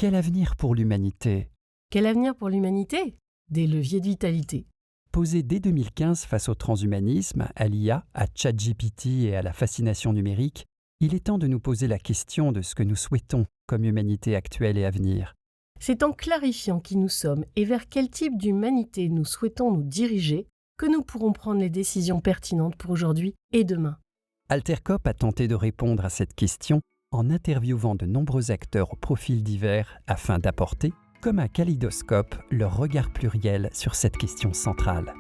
Quel avenir pour l'humanité ? Quel avenir pour l'humanité ? Des leviers de vitalité. Posé dès 2015 face au transhumanisme, à l'IA, à ChatGPT et à la fascination numérique, il est temps de nous poser la question de ce que nous souhaitons comme humanité actuelle et à venir. C'est en clarifiant qui nous sommes et vers quel type d'humanité nous souhaitons nous diriger que nous pourrons prendre les décisions pertinentes pour aujourd'hui et demain. Altercop a tenté de répondre à cette question en interviewant de nombreux acteurs aux profils divers afin d'apporter, comme un kaléidoscope, leur regard pluriel sur cette question centrale.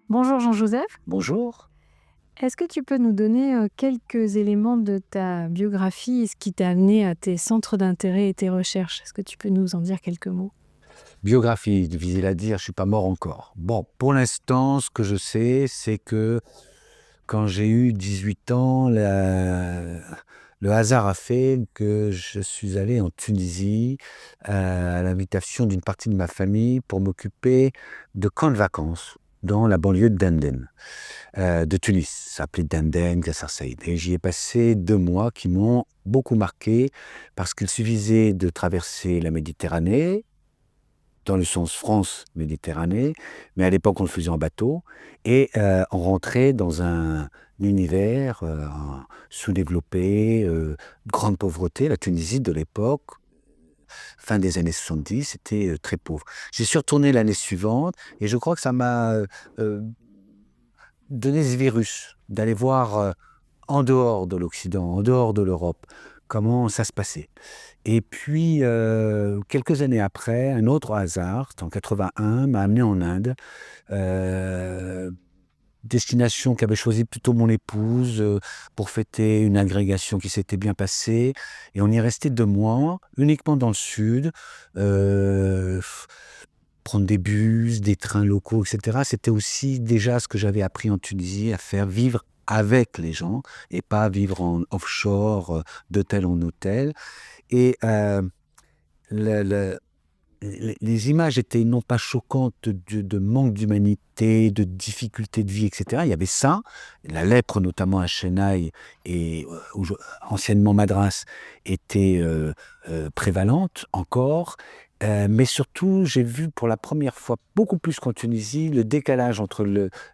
Bonjour Jean-Joseph. Bonjour. Est-ce que tu peux nous donner quelques éléments de ta biographie et ce qui t'a amené à tes centres d'intérêt et tes recherches ? Est-ce que tu peux nous en dire quelques mots ? Biographie, difficile à dire, je ne suis pas mort encore. Bon, pour l'instant, ce que je sais, c'est que quand j'ai eu 18 ans, le hasard a fait que je suis allé en Tunisie à l'invitation d'une partie de ma famille pour m'occuper de camps de vacances dans la banlieue de Denden, de Tunis. Ça s'appelait Denden, Kasr Saïd. Et j'y ai passé 2 mois qui m'ont beaucoup marqué parce qu'il suffisait de traverser la Méditerranée, dans le sens France-Méditerranée, mais à l'époque on le faisait en bateau, et on rentrait dans un univers sous-développé, grande pauvreté. La Tunisie de l'époque, fin des années 70, c'était très pauvre. J'y suis retourné l'année suivante, et je crois que ça m'a donné ce virus, d'aller voir en dehors de l'Occident, en dehors de l'Europe, comment ça se passait. Et puis, quelques années après, un autre hasard, en 81, m'a amené en Inde. Destination qu'avait choisie plutôt mon épouse pour fêter une agrégation qui s'était bien passée. Et on y est resté 2 mois, uniquement dans le sud, prendre des bus, des trains locaux, etc. C'était aussi déjà ce que j'avais appris en Tunisie, à faire vivre avec les gens et pas vivre en offshore, d'hôtel en hôtel. Et les images étaient non pas choquantes de manque d'humanité, de difficultés de vie, etc. Il y avait ça, la lèpre notamment à Chennai, et anciennement Madras, était prévalente encore. Mais surtout, j'ai vu pour la première fois, beaucoup plus qu'en Tunisie, le décalage entre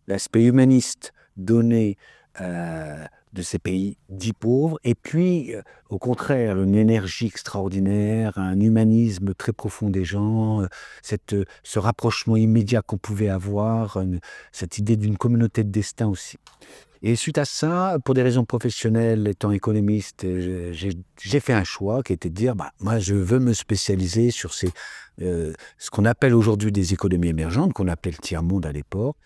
l'aspect humaniste donné de ces pays dits pauvres, et puis, au contraire, une énergie extraordinaire, un humanisme très profond des gens, ce rapprochement immédiat qu'on pouvait avoir, cette idée d'une communauté de destin aussi. Et suite à ça, pour des raisons professionnelles, étant économiste, j'ai fait un choix qui était de dire, moi je veux me spécialiser sur ce qu'on appelle aujourd'hui des économies émergentes, qu'on appelait le tiers-monde à l'époque.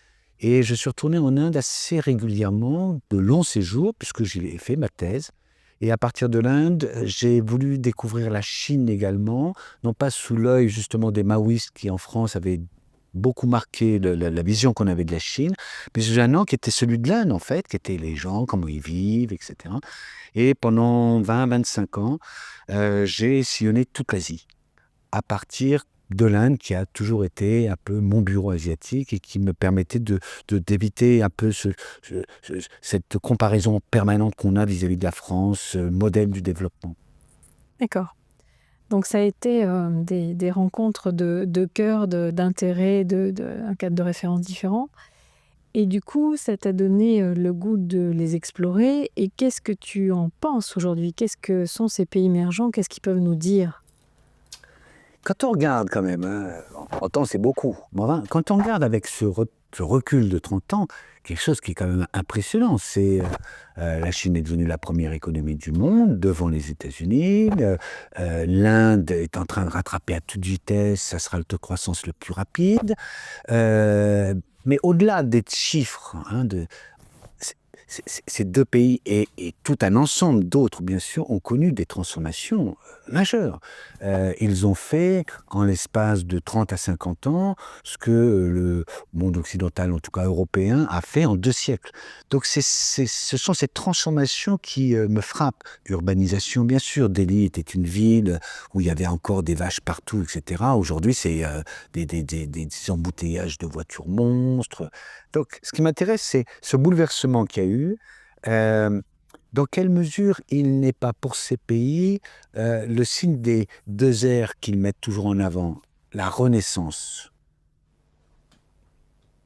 Et je suis retourné en Inde assez régulièrement, de longs séjours, puisque j'ai fait ma thèse. Et à partir de l'Inde, j'ai voulu découvrir la Chine également, non pas sous l'œil justement des maoïstes qui en France avaient beaucoup marqué la vision qu'on avait de la Chine, mais sous un angle qui était celui de l'Inde en fait, qui était les gens, comment ils vivent, etc. Et pendant 20-25 ans, j'ai sillonné toute l'Asie, à partir de l'Inde, qui a toujours été un peu mon bureau asiatique et qui me permettait d'éviter un peu cette comparaison permanente qu'on a vis-à-vis de la France, modèle du développement. D'accord. Donc ça a été des rencontres de cœur, d'intérêt, un cadre de référence différent. Et du coup, ça t'a donné le goût de les explorer. Et qu'est-ce que tu en penses aujourd'hui ? Qu'est-ce que sont ces pays émergents ? Qu'est-ce qu'ils peuvent nous dire ? Quand on regarde quand même, 30 ans c'est beaucoup, mais enfin, quand on regarde avec ce recul de 30 ans, quelque chose qui est quand même impressionnant, c'est la Chine est devenue la première économie du monde, devant les États-Unis, l'Inde est en train de rattraper à toute vitesse, ça sera le taux de croissance le plus rapide, mais au-delà des chiffres, ces 2 pays et tout un ensemble d'autres, bien sûr, ont connu des transformations majeures. Ils ont fait, en l'espace de 30 à 50 ans, ce que le monde occidental, en tout cas européen, a fait en 2 siècles. Donc ce sont ces transformations qui me frappent. Urbanisation, bien sûr. Delhi était une ville où il y avait encore des vaches partout, etc. Aujourd'hui, c'est des embouteillages de voitures monstres. Donc, ce qui m'intéresse, c'est ce bouleversement qu'il y a eu connu. Dans quelle mesure il n'est pas pour ces pays le signe des deux ères qu'ils mettent toujours en avant, la Renaissance,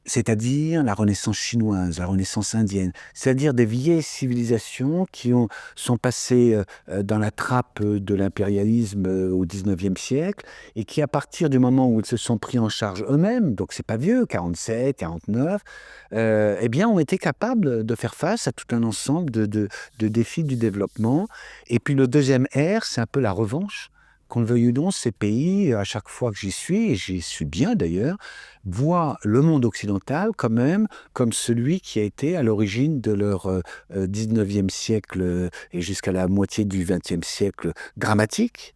c'est-à-dire la Renaissance chinoise, la Renaissance indienne, c'est-à-dire des vieilles civilisations qui sont passées dans la trappe de l'impérialisme au XIXe siècle et qui, à partir du moment où ils se sont pris en charge eux-mêmes, donc c'est pas vieux, 47, 49, eh bien, ont été capables de faire face à tout un ensemble de défis du développement. Et puis le deuxième ère, c'est un peu la revanche. Qu'on le veuille ou non, ces pays, à chaque fois que j'y suis, et j'y suis bien d'ailleurs, voient le monde occidental quand même comme celui qui a été à l'origine de leur 19e siècle et jusqu'à la moitié du 20e siècle dramatique.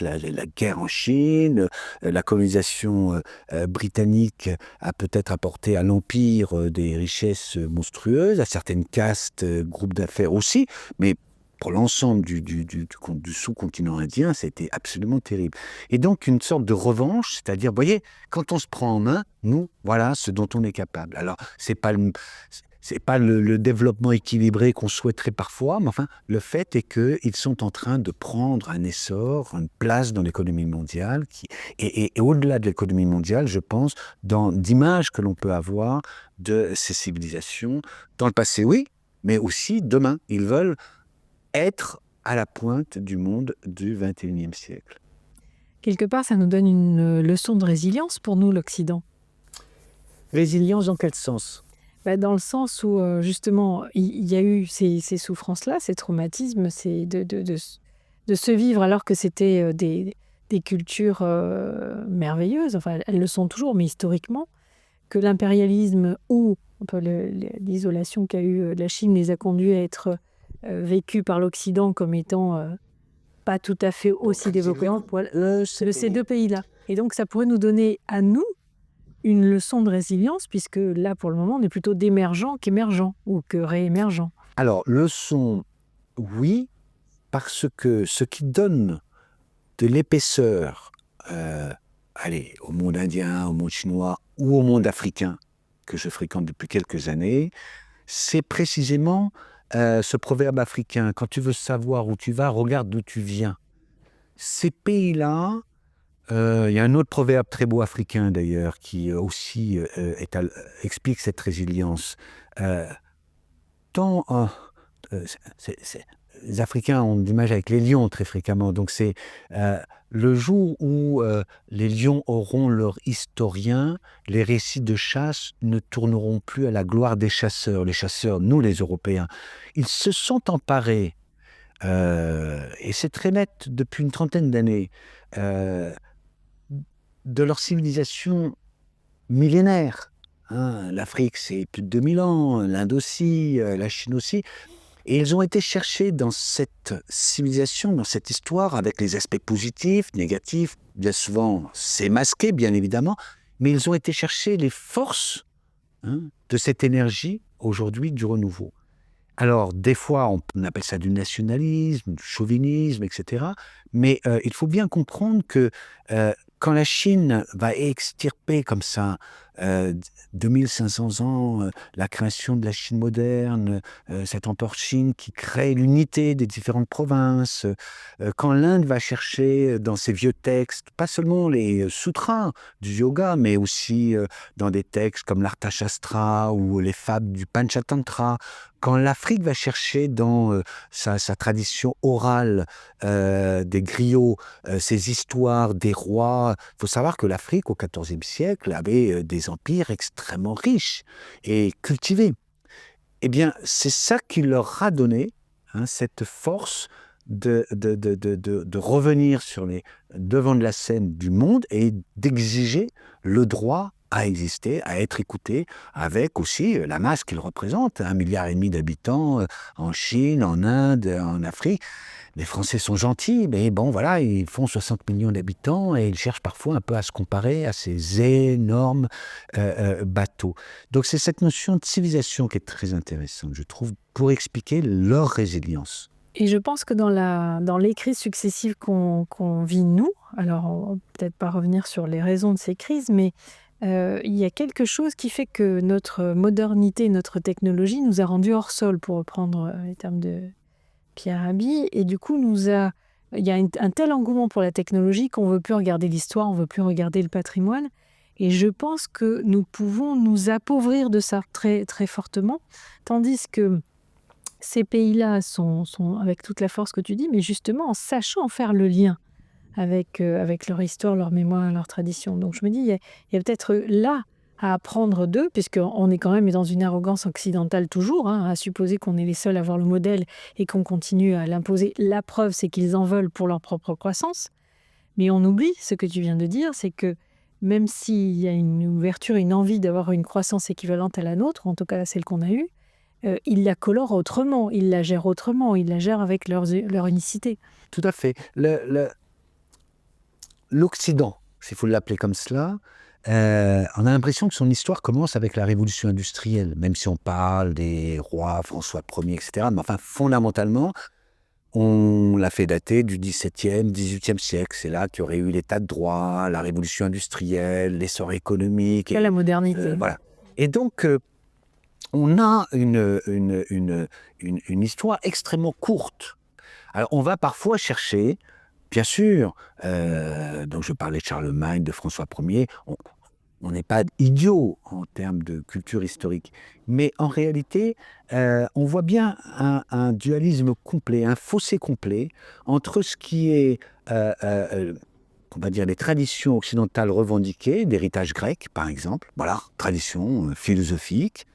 La guerre en Chine, la colonisation britannique a peut-être apporté à l'empire des richesses monstrueuses, à certaines castes, groupes d'affaires aussi, mais pour l'ensemble du sous-continent indien, c'était absolument terrible. Et donc, une sorte de revanche, c'est-à-dire, vous voyez, quand on se prend en main, nous, voilà ce dont on est capable. Alors, c'est pas le développement équilibré qu'on souhaiterait parfois, mais enfin, le fait est qu'ils sont en train de prendre un essor, une place dans l'économie mondiale, et au-delà de l'économie mondiale, je pense, d'images que l'on peut avoir de ces civilisations, dans le passé, oui, mais aussi demain. Ils veulent être à la pointe du monde du XXIe siècle. Quelque part, ça nous donne une leçon de résilience pour nous, l'Occident. Résilience dans quel sens ? Dans le sens où, justement, il y a eu ces souffrances-là, ces traumatismes, de se vivre alors que c'était des cultures merveilleuses, enfin, elles le sont toujours, mais historiquement, que l'impérialisme ou l'isolation qu'a eu la Chine les a conduits à être vécu par l'Occident comme étant pas tout à fait aussi développés pour ces deux pays-là. Et donc, ça pourrait nous donner à nous une leçon de résilience, puisque là, pour le moment, on est plutôt d'émergents qu'émergents ou que réémergents. Alors, leçon, oui, parce que ce qui donne de l'épaisseur au monde indien, au monde chinois ou au monde africain, que je fréquente depuis quelques années, c'est précisément ce proverbe africain, quand tu veux savoir où tu vas, regarde d'où tu viens. Ces pays-là, il y a un autre proverbe très beau africain d'ailleurs, qui aussi explique cette résilience. Les Africains ont de l'image avec les lions très fréquemment, donc c'est le jour où les lions auront leur historien, les récits de chasse ne tourneront plus à la gloire des chasseurs. Les chasseurs, nous les Européens, ils se sont emparés, et c'est très net depuis une trentaine d'années, de leur civilisation millénaire. L'Afrique, c'est plus de 2000 ans, l'Inde aussi, la Chine aussi. Et ils ont été chercher dans cette civilisation, dans cette histoire, avec les aspects positifs, négatifs, bien souvent c'est masqué, bien évidemment, mais ils ont été chercher les forces de cette énergie, aujourd'hui, du renouveau. Alors, des fois, on appelle ça du nationalisme, du chauvinisme, etc. Mais il faut bien comprendre que quand la Chine va extirper comme ça 2500 ans, la création de la Chine moderne, cet empire Chine qui crée l'unité des différentes provinces, quand l'Inde va chercher dans ses vieux textes, pas seulement les sutras du yoga, mais aussi dans des textes comme l'Arthashastra ou les fables du Panchatantra, quand l'Afrique va chercher dans sa tradition orale des griots, ses histoires des rois, il faut savoir que l'Afrique au XIVe siècle avait des empires extrêmement riches et cultivés. Eh bien, c'est ça qui leur a donné cette force de revenir sur les devants de la scène du monde et d'exiger le droit à exister, à être écouté, avec aussi la masse qu'ils représentent, 1,5 milliard d'habitants en Chine, en Inde, en Afrique. Les Français sont gentils, mais bon, voilà, ils font 60 millions d'habitants et ils cherchent parfois un peu à se comparer à ces énormes bateaux. Donc c'est cette notion de civilisation qui est très intéressante, je trouve, pour expliquer leur résilience. Et je pense que dans les crises successives qu'on vit, nous, alors on va peut-être pas revenir sur les raisons de ces crises, mais il y a quelque chose qui fait que notre modernité, notre technologie nous a rendus hors sol, pour reprendre les termes de Pierre Rabhi. Et du coup, il y a un tel engouement pour la technologie qu'on ne veut plus regarder l'histoire, on ne veut plus regarder le patrimoine. Et je pense que nous pouvons nous appauvrir de ça très, très fortement, tandis que ces pays-là sont avec toute la force que tu dis, mais justement en sachant faire le lien avec leur histoire, leur mémoire, leur tradition. Donc je me dis, il y a peut-être là à apprendre d'eux, puisqu'on est quand même dans une arrogance occidentale toujours, à supposer qu'on est les seuls à avoir le modèle et qu'on continue à l'imposer. La preuve, c'est qu'ils en veulent pour leur propre croissance. Mais on oublie ce que tu viens de dire, c'est que même s'il y a une ouverture, une envie d'avoir une croissance équivalente à la nôtre, en tout cas celle qu'on a eue, ils la colorent autrement, ils la gèrent autrement, ils la gèrent avec leur unicité. Tout à fait. L'Occident, s'il faut l'appeler comme cela, on a l'impression que son histoire commence avec la révolution industrielle, même si on parle des rois, François Ier, etc. Mais enfin, fondamentalement, on l'a fait dater du XVIIe, XVIIIe siècle. C'est là qu'il y aurait eu l'état de droit, la révolution industrielle, l'essor économique. La modernité. Voilà. Et donc, on a une histoire extrêmement courte. Alors, on va parfois chercher, bien sûr, donc je parlais de Charlemagne, de François Ier, on n'est pas idiot en termes de culture historique, mais en réalité, on voit bien un dualisme complet, un fossé complet entre ce qui est, on va dire, les traditions occidentales revendiquées, d'héritage grec, par exemple, voilà, tradition philosophique,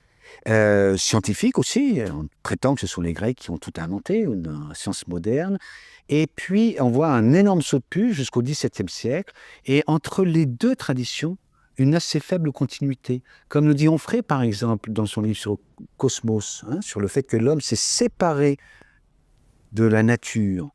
scientifique aussi, on prétend que ce sont les Grecs qui ont tout inventé, une science moderne. Et puis, on voit un énorme saut de puce jusqu'au XVIIe siècle, et entre les deux traditions, une assez faible continuité. Comme nous dit Onfray, par exemple, dans son livre sur le cosmos, sur le fait que l'homme s'est séparé de la nature.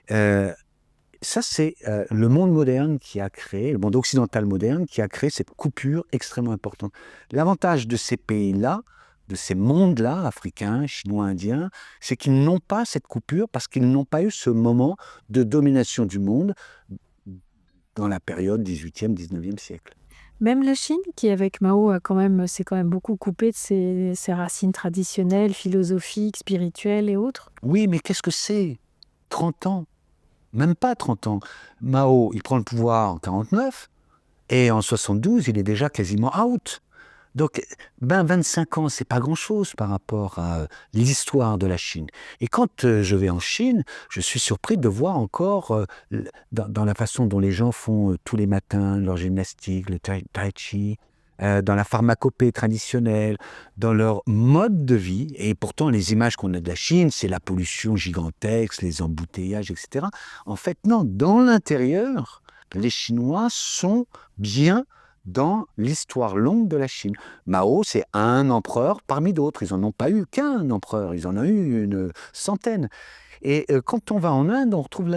Ça, c'est le monde moderne qui a créé, le monde occidental moderne, qui a créé cette coupure extrêmement importante. L'avantage de ces pays-là, de ces mondes-là, africains, chinois, indiens, c'est qu'ils n'ont pas cette coupure parce qu'ils n'ont pas eu ce moment de domination du monde dans la période 18e, 19e siècle. Même la Chine, qui avec Mao s'est quand même beaucoup coupée de ses racines traditionnelles, philosophiques, spirituelles et autres. Oui, mais qu'est-ce que c'est ? 30 ans. Même pas 30 ans. Mao, il prend le pouvoir en 1949 et en 1972, il est déjà quasiment out. Donc, 25 ans, c'est pas grand-chose par rapport à l'histoire de la Chine. Et quand je vais en Chine, je suis surpris de voir encore, dans la façon dont les gens font tous les matins leur gymnastique, le tai chi, dans la pharmacopée traditionnelle, dans leur mode de vie. Et pourtant, les images qu'on a de la Chine, c'est la pollution gigantesque, les embouteillages, etc. En fait, non, dans l'intérieur, les Chinois sont bien dans l'histoire longue de la Chine. Mao, c'est un empereur parmi d'autres. Ils n'en ont pas eu qu'un empereur, ils en ont eu une centaine. Et quand on va en Inde, on retrouve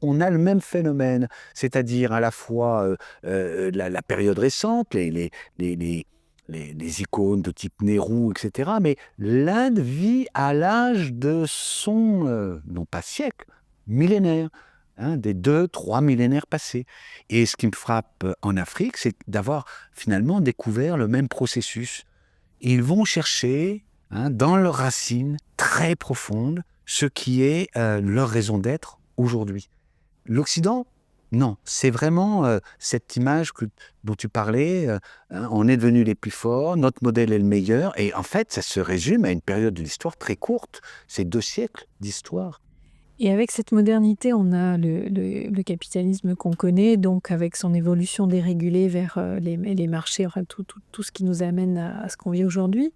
on a le même phénomène, c'est-à-dire à la fois la période récente, les icônes de type Nehru, etc. Mais l'Inde vit à l'âge de son, non pas siècle, millénaire. Des 2-3 millénaires passés. Et ce qui me frappe en Afrique, c'est d'avoir finalement découvert le même processus. Ils vont chercher, dans leurs racines très profondes, ce qui est leur raison d'être aujourd'hui. L'Occident, non. C'est vraiment cette image dont tu parlais, on est devenus les plus forts, notre modèle est le meilleur, et en fait, ça se résume à une période de l'histoire très courte. C'est 2 siècles d'histoire. Et avec cette modernité, on a le capitalisme qu'on connaît, donc avec son évolution dérégulée vers les marchés, enfin, tout ce qui nous amène à ce qu'on vit aujourd'hui.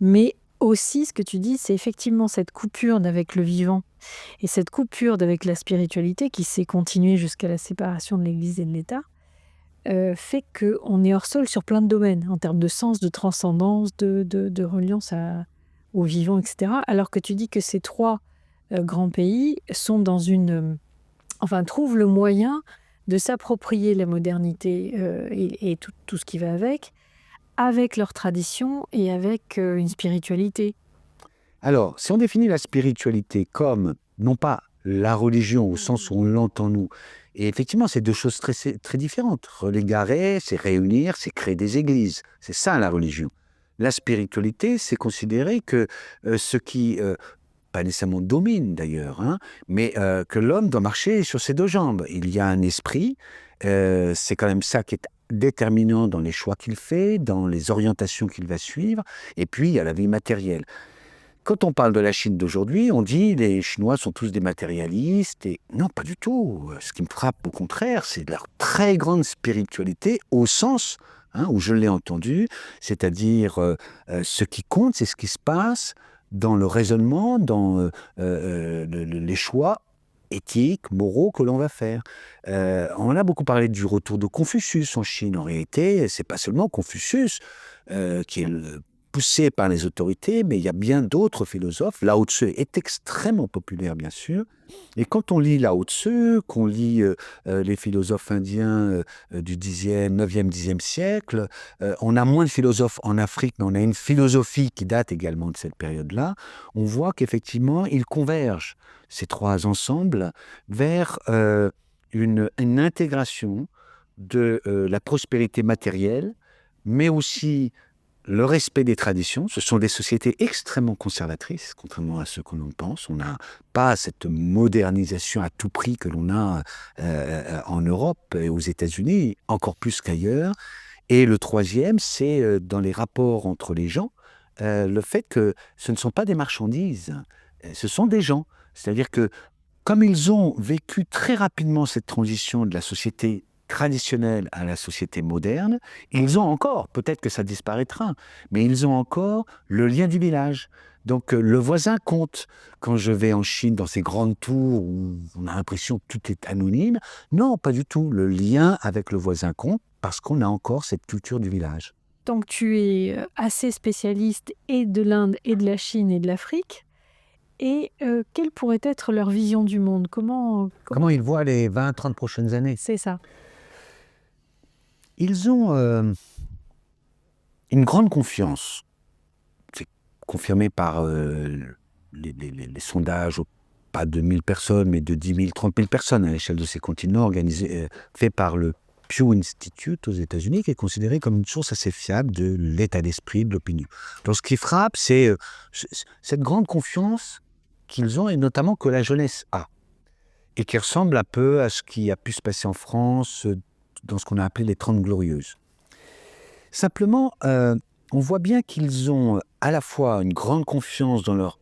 Mais aussi, ce que tu dis, c'est effectivement cette coupure avec le vivant et cette coupure avec la spiritualité qui s'est continuée jusqu'à la séparation de l'Église et de l'État, fait qu'on est hors sol sur plein de domaines, en termes de sens, de transcendance, de reliance au vivant, etc. Alors que tu dis que ces 3 grands pays sont trouvent le moyen de s'approprier la modernité et tout ce qui va avec leur tradition et avec une spiritualité. Alors, si on définit la spiritualité comme, non pas la religion au sens où on l'entend nous, Et effectivement, c'est deux choses très différentes. Relégarer, c'est réunir, c'est créer des églises. C'est ça la religion. La spiritualité, c'est considérer que ce qui, pas nécessairement domine d'ailleurs, hein, mais que l'homme doit marcher sur ses deux jambes. Il y a un esprit, c'est quand même ça qui est déterminant dans les choix qu'il fait, dans les orientations qu'il va suivre, et puis il y a la vie matérielle. Quand on parle de la Chine d'aujourd'hui, on dit les Chinois sont tous des matérialistes, et non, pas du tout. Ce qui me frappe au contraire, c'est leur très grande spiritualité au sens où je l'ai entendu, c'est-à-dire ce qui compte, c'est ce qui se passe dans le raisonnement, dans les choix éthiques, moraux que l'on va faire. On a beaucoup parlé du retour de Confucius en Chine. En réalité, c'est pas seulement Confucius qui est poussé par les autorités, mais il y a bien d'autres philosophes. Lao Tzu est extrêmement populaire, bien sûr. Et quand on lit Lao Tzu, qu'on lit les philosophes indiens du 10e, 9e, 10e siècle, on a moins de philosophes en Afrique, mais on a une philosophie qui date également de cette période-là. On voit qu'effectivement, ils convergent, ces trois ensembles, vers une intégration de la prospérité matérielle, mais aussi le respect des traditions. Ce sont des sociétés extrêmement conservatrices, contrairement à ce que l'on pense. On n'a pas cette modernisation à tout prix que l'on a en Europe et aux États-Unis, encore plus qu'ailleurs. Et le troisième, c'est dans les rapports entre les gens, le fait que ce ne sont pas des marchandises, ce sont des gens. C'est-à-dire que comme ils ont vécu très rapidement cette transition de la société traditionnelle à la société moderne, ils ont encore, peut-être que ça disparaîtra, mais ils ont encore le lien du village. Donc le voisin compte. Quand je vais en Chine, dans ces grandes tours où on a l'impression que tout est anonyme, non, pas du tout. Le lien avec le voisin compte parce qu'on a encore cette culture du village. Donc tu es assez spécialiste et de l'Inde et de la Chine et de l'Afrique. Et quelle pourrait être leur vision du monde? Comment ils voient les 20-30 prochaines années? C'est ça. Ils ont une grande confiance. C'est confirmé par les sondages, pas de 1000 personnes, mais de 10 000, 30 000 personnes à l'échelle de ces continents, fait par le Pew Institute aux États-Unis, qui est considéré comme une source assez fiable de l'état d'esprit, de l'opinion. Donc ce qui frappe, c'est cette grande confiance qu'ils ont, et notamment que la jeunesse a, et qui ressemble un peu à ce qui a pu se passer en France dans ce qu'on a appelé les 30 Glorieuses. Simplement, on voit bien qu'ils ont à la fois une grande confiance dans leur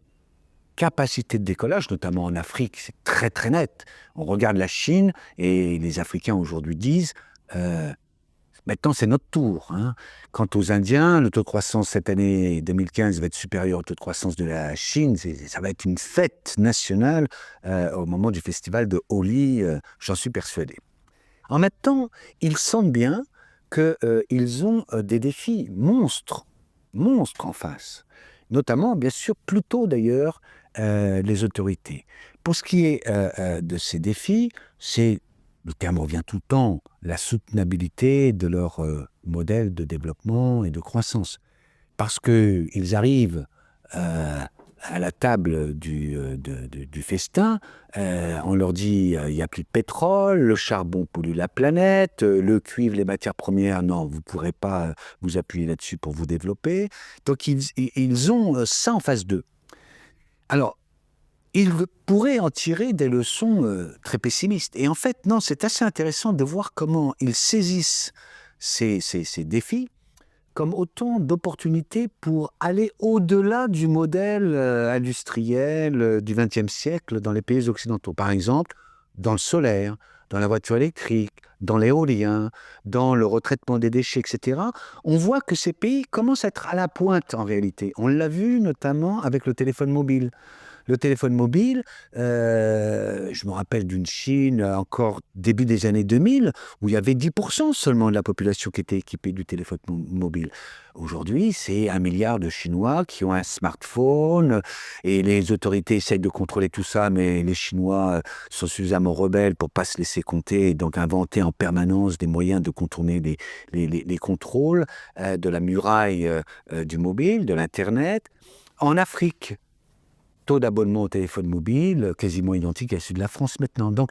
capacité de décollage, notamment en Afrique, c'est très très net. On regarde la Chine, et les Africains aujourd'hui disent maintenant, c'est notre tour. Quant aux Indiens, le taux de croissance cette année 2015 va être supérieur au taux de croissance de la Chine. Ça va être une fête nationale au moment du festival de Holi, j'en suis persuadé. En même temps, ils sentent bien qu'ils ont des défis monstres en face. Notamment, bien sûr, plutôt d'ailleurs, les autorités. Pour ce qui est de ces défis, le terme revient tout le temps, la soutenabilité de leur modèle de développement et de croissance. Parce qu'ils arrivent à la table du festin, on leur dit il n'y a plus de pétrole, le charbon pollue la planète, le cuivre, les matières premières, non, vous ne pourrez pas vous appuyer là-dessus pour vous développer. Donc ils ont ça en face d'eux. Alors, ils pourraient en tirer des leçons très pessimistes. Et en fait, non, c'est assez intéressant de voir comment ils saisissent ces défis comme autant d'opportunités pour aller au-delà du modèle industriel du XXe siècle dans les pays occidentaux. Par exemple, dans le solaire, dans la voiture électrique, dans l'éolien, dans le retraitement des déchets, etc. On voit que ces pays commencent à être à la pointe en réalité. On l'a vu notamment avec le téléphone mobile. Le téléphone mobile, je me rappelle d'une Chine, encore début des années 2000, où il y avait 10% seulement de la population qui était équipée du téléphone mobile. Aujourd'hui, c'est 1 milliard de Chinois qui ont un smartphone, et les autorités essayent de contrôler tout ça, mais les Chinois sont suffisamment rebelles pour ne pas se laisser compter, et donc inventer en permanence des moyens de contourner les contrôles de la muraille du mobile, de l'Internet. En Afrique, taux d'abonnement au téléphone mobile quasiment identique à celui de la France maintenant. Donc,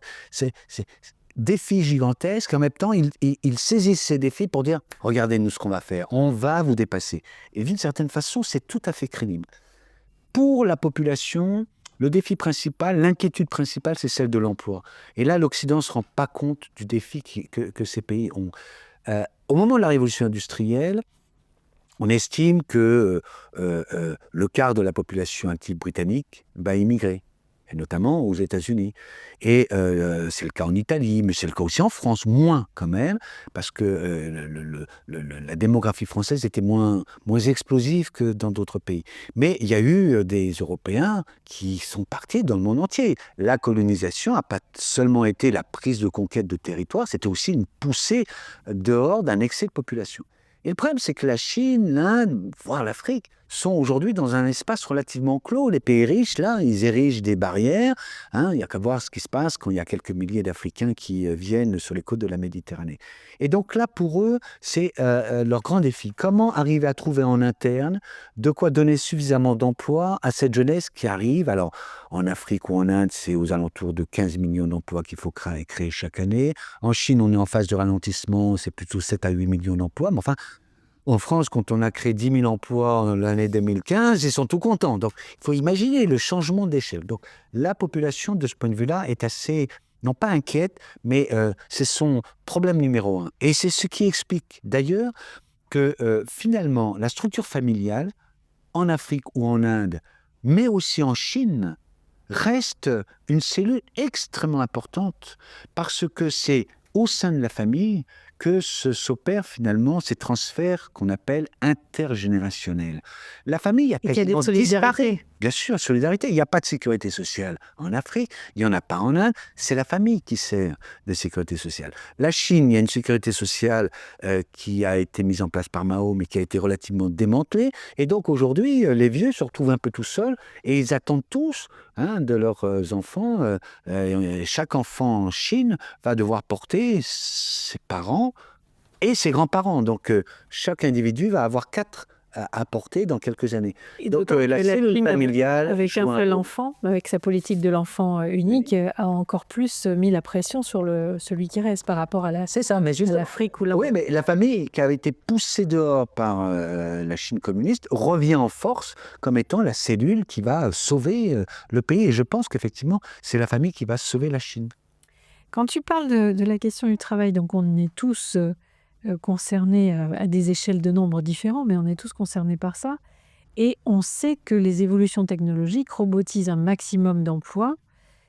défis gigantesques. En même temps, ils saisissent ces défis pour dire « Regardez-nous ce qu'on va faire, on va vous dépasser ». Et d'une certaine façon, c'est tout à fait crédible. Pour la population, le défi principal, l'inquiétude principale, c'est celle de l'emploi. Et là, l'Occident ne se rend pas compte du défi que ces pays ont. Au moment de la révolution industrielle, on estime que le quart de la population active britannique va immigrer, et notamment aux États-Unis. Et c'est le cas en Italie, mais c'est le cas aussi en France, moins quand même, parce que la démographie française était moins explosive que dans d'autres pays. Mais il y a eu des Européens qui sont partis dans le monde entier. La colonisation n'a pas seulement été la prise de conquête de territoire, c'était aussi une poussée dehors d'un excès de population. Et le problème, c'est que la Chine, l'Inde, voire l'Afrique, sont aujourd'hui dans un espace relativement clos. Les pays riches, là, ils érigent des barrières. Il n'y a qu'à voir ce qui se passe quand il y a quelques milliers d'Africains qui viennent sur les côtes de la Méditerranée. Et donc là, pour eux, c'est leur grand défi. Comment arriver à trouver en interne de quoi donner suffisamment d'emplois à cette jeunesse qui arrive? Alors, en Afrique ou en Inde, c'est aux alentours de 15 millions d'emplois qu'il faut créer chaque année. En Chine, on est en phase de ralentissement, c'est plutôt 7 à 8 millions d'emplois. Mais enfin, en France, quand on a créé 10 000 emplois en l'année 2015, ils sont tout contents. Donc, il faut imaginer le changement d'échelle. Donc, la population, de ce point de vue-là, est assez, non pas inquiète, mais c'est son problème numéro un. Et c'est ce qui explique d'ailleurs que finalement, la structure familiale, en Afrique ou en Inde, mais aussi en Chine, reste une cellule extrêmement importante parce que c'est au sein de la famille que s'opèrent finalement ces transferts qu'on appelle intergénérationnels. La famille a quasiment disparu. Bien sûr, solidarité. Il n'y a pas de sécurité sociale en Afrique, il n'y en a pas en Inde. C'est la famille qui sert de sécurité sociale. La Chine, il y a une sécurité sociale qui a été mise en place par Mao, mais qui a été relativement démantelée. Et donc aujourd'hui, les vieux se retrouvent un peu tout seuls et ils attendent tous de leurs enfants. Chaque enfant en Chine va devoir porter ses parents et ses grands-parents. Donc, chaque individu va avoir 4 à porter dans quelques années. Et donc, d'autant la que cellule familiale... avec un seul enfant, avec sa politique de l'enfant unique, a encore plus mis la pression sur celui qui reste par rapport à l'Afrique ou Oui, mais la famille qui avait été poussée dehors par la Chine communiste revient en force comme étant la cellule qui va sauver le pays. Et je pense qu'effectivement, c'est la famille qui va sauver la Chine. Quand tu parles de la question du travail, donc on est tous concernés à des échelles de nombres différents, mais on est tous concernés par ça. Et on sait que les évolutions technologiques robotisent un maximum d'emplois,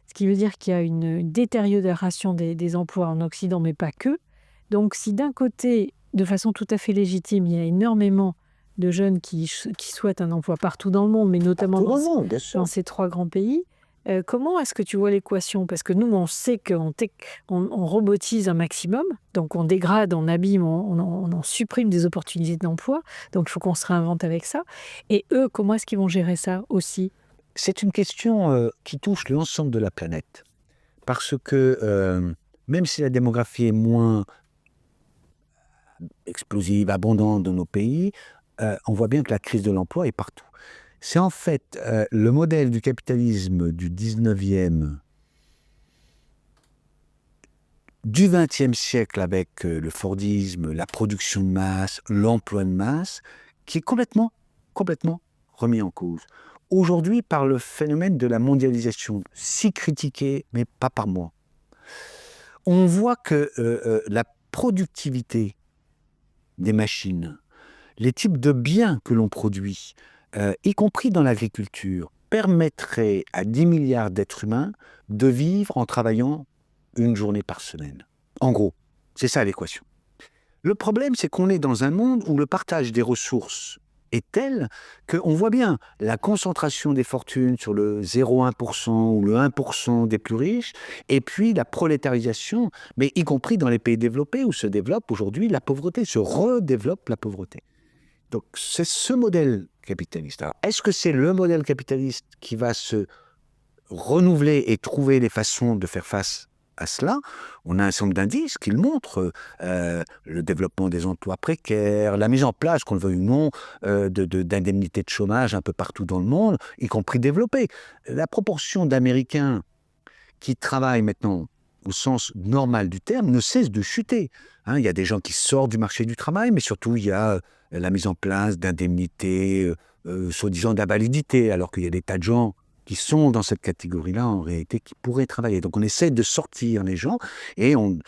ce qui veut dire qu'il y a une détérioration des emplois en Occident, mais pas que. Donc si d'un côté, de façon tout à fait légitime, il y a énormément de jeunes qui souhaitent un emploi partout dans le monde, mais notamment dans ces 3 grands pays, comment est-ce que tu vois l'équation? Parce que nous, on sait qu'on robotise un maximum, donc on dégrade, on abîme, on en supprime des opportunités d'emploi, donc il faut qu'on se réinvente avec ça. Et eux, comment est-ce qu'ils vont gérer ça aussi? C'est une question qui touche l'ensemble de la planète. Parce que même si la démographie est moins explosive, abondante dans nos pays, on voit bien que la crise de l'emploi est partout. C'est en fait le modèle du capitalisme du 19e, du 20e siècle avec le Fordisme, la production de masse, l'emploi de masse, qui est complètement remis en cause. Aujourd'hui, par le phénomène de la mondialisation, si critiqué, mais pas par moi. On voit que la productivité des machines, les types de biens que l'on produit, y compris dans l'agriculture, permettrait à 10 milliards d'êtres humains de vivre en travaillant une journée par semaine. En gros, c'est ça l'équation. Le problème, c'est qu'on est dans un monde où le partage des ressources est tel qu'on voit bien la concentration des fortunes sur le 0,1% ou le 1% des plus riches, et puis la prolétarisation, mais y compris dans les pays développés où se développe aujourd'hui la pauvreté, se redéveloppe la pauvreté. Donc, c'est ce modèle capitaliste. Alors, est-ce que c'est le modèle capitaliste qui va se renouveler et trouver des façons de faire face à cela? On a un certain nombre d'indices qui le montrent. Le développement des emplois précaires, la mise en place, qu'on le veuille ou non, d'indemnités de chômage un peu partout dans le monde, y compris développées. La proportion d'Américains qui travaillent maintenant au sens normal du terme, ne cesse de chuter. Il y a des gens qui sortent du marché du travail, mais surtout, il y a la mise en place d'indemnités, soi-disant d'invalidité, alors qu'il y a des tas de gens qui sont dans cette catégorie-là, en réalité, qui pourraient travailler. Donc, on essaie de sortir les gens et on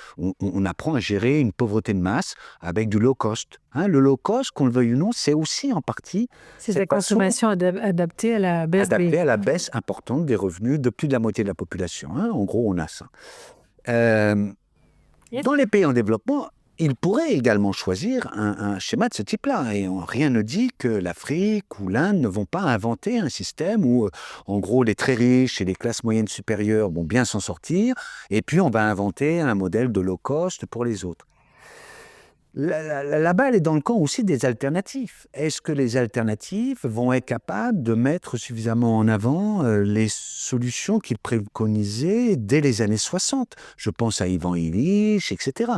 apprend à gérer une pauvreté de masse avec du low cost. Le low cost, qu'on le veuille ou non, c'est aussi en partie C'est la consommation adaptée à la baisse adaptée à la baisse importante des revenus de plus de la moitié de la population. En gros, on a ça. Dans les pays en développement, ils pourraient également choisir un schéma de ce type-là. Et rien ne dit que l'Afrique ou l'Inde ne vont pas inventer un système où, en gros, les très riches et les classes moyennes supérieures vont bien s'en sortir, et puis on va inventer un modèle de low cost pour les autres. La balle est dans le camp aussi des alternatifs. Est-ce que les alternatives vont être capables de mettre suffisamment en avant les solutions qu'ils préconisaient dès les années 60 ? Je pense à Ivan Illich, etc.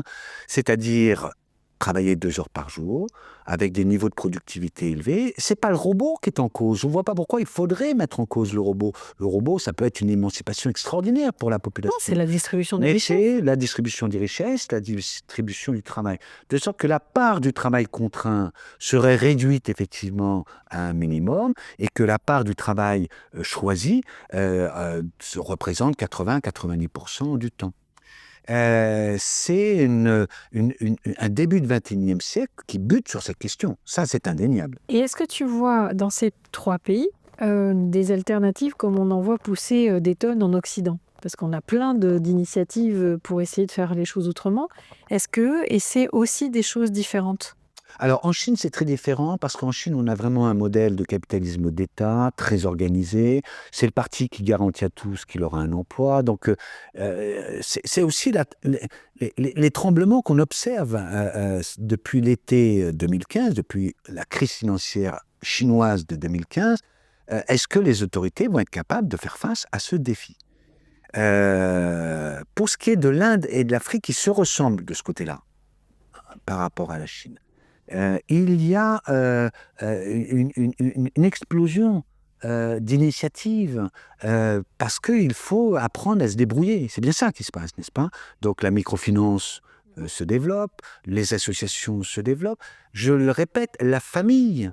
C'est-à-dire travailler 2 heures par jour, avec des niveaux de productivité élevés. C'est pas le robot qui est en cause. Je ne vois pas pourquoi il faudrait mettre en cause le robot. Le robot, ça peut être une émancipation extraordinaire pour la population. Non, c'est la distribution des Mais richesses. c'est la distribution des richesses, la distribution du travail. De sorte que la part du travail contraint serait réduite effectivement à un minimum et que la part du travail choisi se représente 80-90% du temps. C'est un début de XXIe siècle qui bute sur cette question. Ça, c'est indéniable. Et est-ce que tu vois dans ces 3 pays des alternatives comme on en voit pousser des tonnes en Occident ? Parce qu'on a plein d'initiatives pour essayer de faire les choses autrement. Est-ce que c'est aussi des choses différentes ? Alors, en Chine, c'est très différent parce qu'en Chine, on a vraiment un modèle de capitalisme d'État très organisé. C'est le parti qui garantit à tous qu'il aura un emploi. Donc, c'est aussi les tremblements qu'on observe depuis l'été 2015, depuis la crise financière chinoise de 2015. Est-ce que les autorités vont être capables de faire face à ce défi ? Pour ce qui est de l'Inde et de l'Afrique, qui se ressemblent de ce côté-là par rapport à la Chine. Il y a une explosion d'initiatives parce qu'il faut apprendre à se débrouiller. C'est bien ça qui se passe, n'est-ce pas ? Donc la microfinance se développe, les associations se développent. Je le répète, la famille.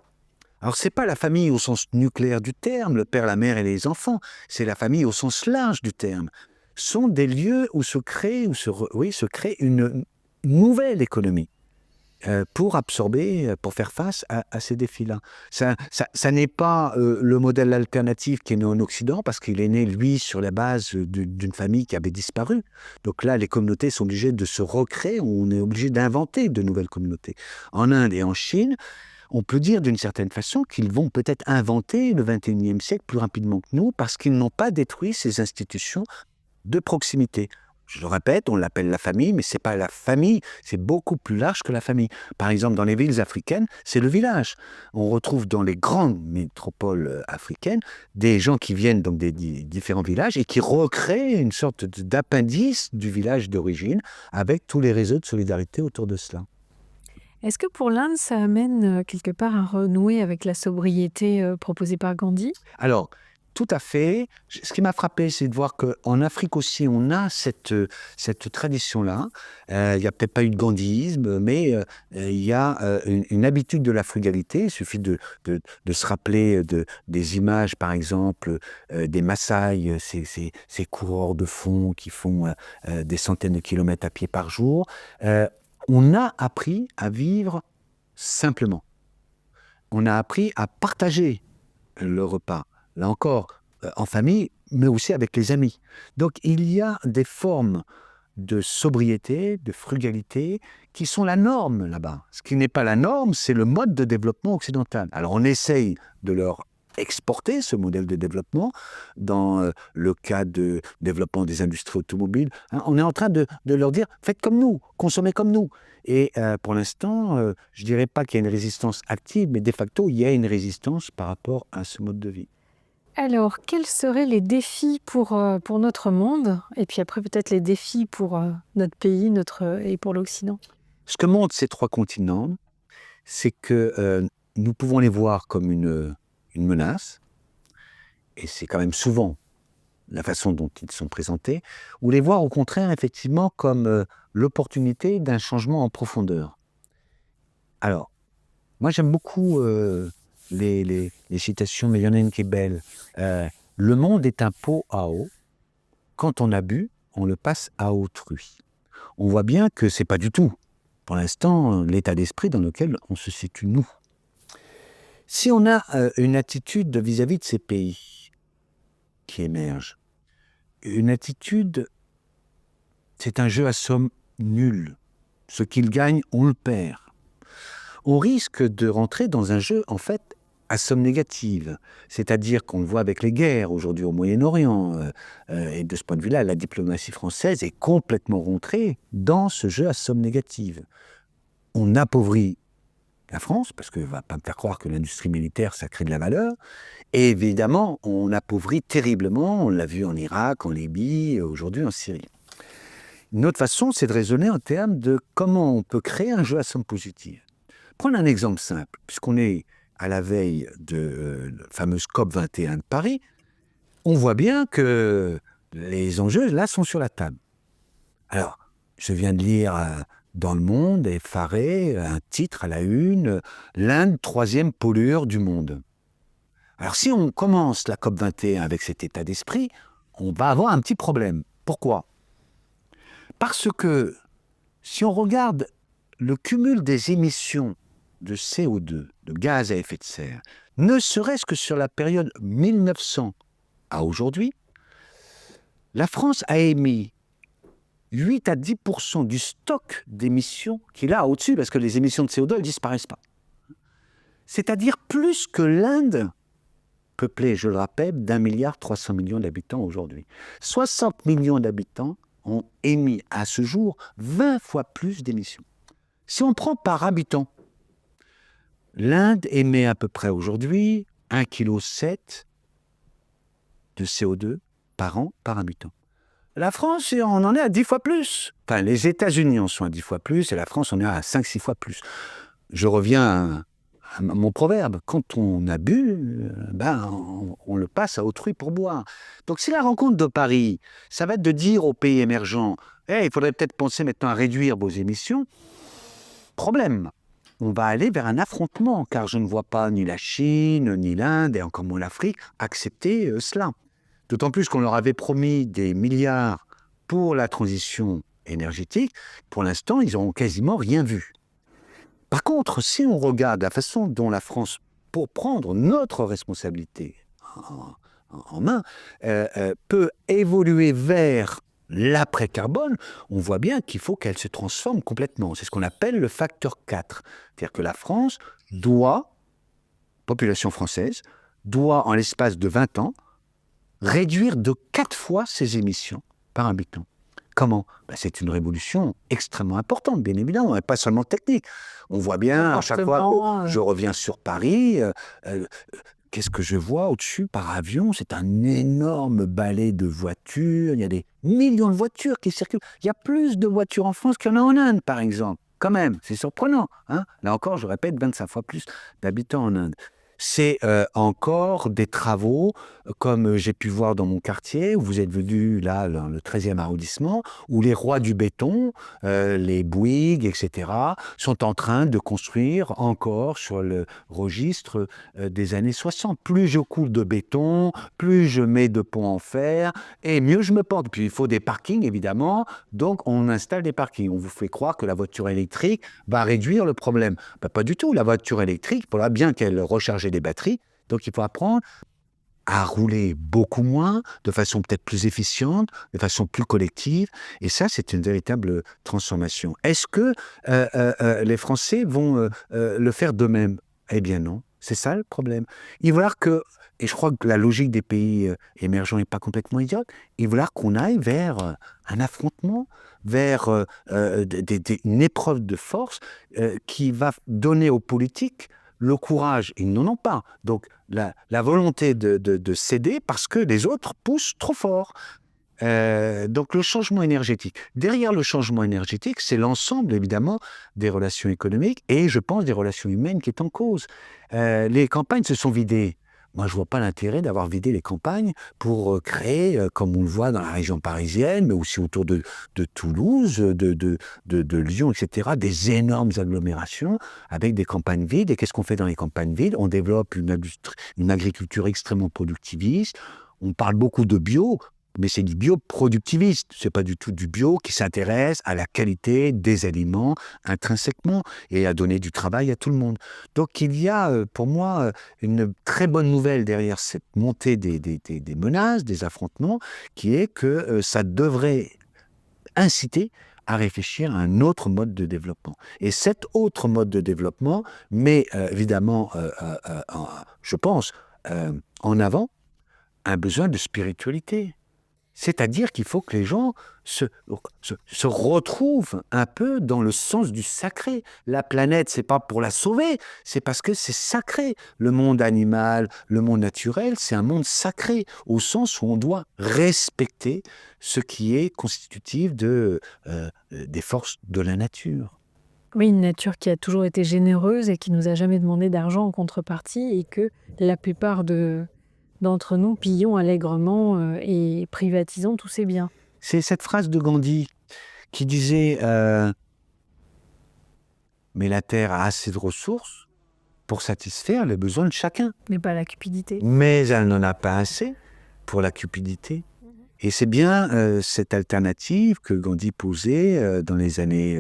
Alors, ce n'est pas la famille au sens nucléaire du terme, le père, la mère et les enfants. C'est la famille au sens large du terme. Sont des lieux où se crée une nouvelle économie. Pour absorber, pour faire face à ces défis-là. Ça n'est pas le modèle alternatif qui est né en Occident, parce qu'il est né, lui, sur la base d'une famille qui avait disparu. Donc là, les communautés sont obligées de se recréer, on est obligé d'inventer de nouvelles communautés. En Inde et en Chine, on peut dire d'une certaine façon qu'ils vont peut-être inventer le XXIe siècle plus rapidement que nous, parce qu'ils n'ont pas détruit ces institutions de proximité. Je le répète, on l'appelle la famille, mais ce n'est pas la famille, c'est beaucoup plus large que la famille. Par exemple, dans les villes africaines, c'est le village. On retrouve dans les grandes métropoles africaines des gens qui viennent donc des différents villages et qui recréent une sorte d'appendice du village d'origine avec tous les réseaux de solidarité autour de cela. Est-ce que pour l'Inde, ça amène quelque part à renouer avec la sobriété proposée par Gandhi ? Alors, tout à fait. Ce qui m'a frappé, c'est de voir qu'en Afrique aussi, on a cette tradition-là. Il n'y a peut-être pas eu de gandhisme, mais il y a une habitude de la frugalité. Il suffit de se rappeler des images, par exemple, des Maasai, ces coureurs de fond qui font des centaines de kilomètres à pied par jour. On a appris à vivre simplement. On a appris à partager le repas. Là encore, en famille, mais aussi avec les amis. Donc, il y a des formes de sobriété, de frugalité, qui sont la norme là-bas. Ce qui n'est pas la norme, c'est le mode de développement occidental. Alors, on essaye de leur exporter ce modèle de développement dans le cas de développement des industries automobiles. On est en train de leur dire, faites comme nous, consommez comme nous. Et pour l'instant, je ne dirais pas qu'il y a une résistance active, mais de facto, il y a une résistance par rapport à ce mode de vie. Alors, quels seraient les défis pour notre monde ? Et puis après, peut-être les défis pour notre pays et pour l'Occident ? Ce que montrent ces 3 continents, c'est que nous pouvons les voir comme une menace, et c'est quand même souvent la façon dont ils sont présentés, ou les voir au contraire effectivement comme l'opportunité d'un changement en profondeur. Alors, moi j'aime beaucoup les citations, mais il y en a une qui est belle. Le monde est un pot à eau. Quand on a bu, on le passe à autrui. On voit bien que c'est pas du tout, pour l'instant, l'état d'esprit dans lequel on se situe nous. Si on a une attitude vis-à-vis de ces pays qui émergent, une attitude, c'est un jeu à somme nulle. Ce qu'ils gagnent, on le perd. On risque de rentrer dans un jeu, en fait, à somme négative. C'est-à-dire qu'on le voit avec les guerres aujourd'hui au Moyen-Orient. Et de ce point de vue-là, la diplomatie française est complètement rentrée dans ce jeu à somme négative. On appauvrit la France, parce qu'on ne va pas me faire croire que l'industrie militaire, ça crée de la valeur. Et évidemment, on appauvrit terriblement. On l'a vu en Irak, en Libye, aujourd'hui en Syrie. Une autre façon, c'est de raisonner en termes de comment on peut créer un jeu à somme positive. Prenons un exemple simple, puisqu'on est à la veille de la fameuse COP21 de Paris, on voit bien que les enjeux, là, sont sur la table. Alors, je viens de lire dans Le Monde, effaré, un titre à la une, l'Inde, 3e pollueur du monde. Alors, si on commence la COP21 avec cet état d'esprit, on va avoir un petit problème. Pourquoi ? Parce que, si on regarde le cumul des émissions de CO2, de gaz à effet de serre, ne serait-ce que sur la période 1900 à aujourd'hui, la France a émis 8 à 10% du stock d'émissions qu'il a au-dessus, parce que les émissions de CO2 ne disparaissent pas. C'est-à-dire plus que l'Inde, peuplée, je le rappelle, d'1,3 milliard d'habitants aujourd'hui. 60 millions d'habitants ont émis à ce jour 20 fois plus d'émissions. Si on prend par habitant, l'Inde émet à peu près aujourd'hui 1,7 kg de CO2 par an par habitant. La France, on en est à 10 fois plus. Enfin, les États-Unis en sont à 10 fois plus et la France en est à 5-6 fois plus. Je reviens à mon proverbe. Quand on a bu, on le passe à autrui pour boire. Donc si la rencontre de Paris, ça va être de dire aux pays émergents, il faudrait peut-être penser maintenant à réduire vos émissions, problème. On va aller vers un affrontement, car je ne vois pas ni la Chine, ni l'Inde, et encore moins l'Afrique, accepter cela. D'autant plus qu'on leur avait promis des milliards pour la transition énergétique. Pour l'instant, ils n'ont quasiment rien vu. Par contre, si on regarde la façon dont la France, pour prendre notre responsabilité en main, peut évoluer vers l'après-carbone, on voit bien qu'il faut qu'elle se transforme complètement. C'est ce qu'on appelle le facteur 4. C'est-à-dire que la France population française, doit, en l'espace de 20 ans, réduire de 4 fois ses émissions par habitant. Comment ? C'est une révolution extrêmement importante, bien évidemment, et pas seulement technique. On voit bien, à chaque fois, je reviens sur Paris, qu'est-ce que je vois au-dessus par avion ? C'est un énorme balai de voitures, il y a des millions de voitures qui circulent. Il y a plus de voitures en France qu'il y en a en Inde, par exemple. Quand même, c'est surprenant. Là encore, je répète, 25 fois plus d'habitants en Inde. C'est encore des travaux, comme j'ai pu voir dans mon quartier, où vous êtes venu là, dans le 13e arrondissement, où les rois du béton, les Bouygues, etc., sont en train de construire encore sur le registre des années 60. Plus je coule de béton, plus je mets de ponts en fer, et mieux je me porte. Puis il faut des parkings, évidemment, donc on installe des parkings. On vous fait croire que la voiture électrique va réduire le problème. Pas du tout. La voiture électrique, pour bien qu'elle recharge des batteries, donc il faut apprendre à rouler beaucoup moins, de façon peut-être plus efficiente, de façon plus collective, et ça c'est une véritable transformation. Est-ce que les Français vont le faire d'eux-mêmes ? Eh bien non, c'est ça le problème. Il va falloir que, et je crois que la logique des pays émergents n'est pas complètement idiote, il va falloir qu'on aille vers un affrontement, vers une épreuve de force qui va donner aux politiques le courage, ils n'en ont pas. Donc, la volonté de céder parce que les autres poussent trop fort. Donc, le changement énergétique. Derrière le changement énergétique, c'est l'ensemble, évidemment, des relations économiques et, je pense, des relations humaines qui est en cause. Les campagnes se sont vidées. Moi, je ne vois pas l'intérêt d'avoir vidé les campagnes pour créer, comme on le voit dans la région parisienne, mais aussi autour de Toulouse, de Lyon, etc., des énormes agglomérations avec des campagnes vides. Et qu'est-ce qu'on fait dans les campagnes vides? On développe une agriculture extrêmement productiviste. On parle beaucoup de bio, mais c'est du bio productiviste. Ce n'est pas du tout du bio qui s'intéresse à la qualité des aliments intrinsèquement et à donner du travail à tout le monde. Donc il y a pour moi une très bonne nouvelle derrière cette montée des menaces, des affrontements, qui est que ça devrait inciter à réfléchir à un autre mode de développement. Et cet autre mode de développement met évidemment, je pense, en avant un besoin de spiritualité. C'est-à-dire qu'il faut que les gens se retrouvent un peu dans le sens du sacré. La planète, c'est pas pour la sauver, c'est parce que c'est sacré. Le monde animal, le monde naturel, c'est un monde sacré, au sens où on doit respecter ce qui est constitutif des forces de la nature. Oui, une nature qui a toujours été généreuse et qui nous a jamais demandé d'argent en contrepartie, et que la plupart d'entre nous pillons allègrement et privatisons tous ces biens. C'est cette phrase de Gandhi qui disait mais la Terre a assez de ressources pour satisfaire les besoins de chacun. Mais pas la cupidité. Mais elle n'en a pas assez pour la cupidité. Et c'est bien cette alternative que Gandhi posait dans les années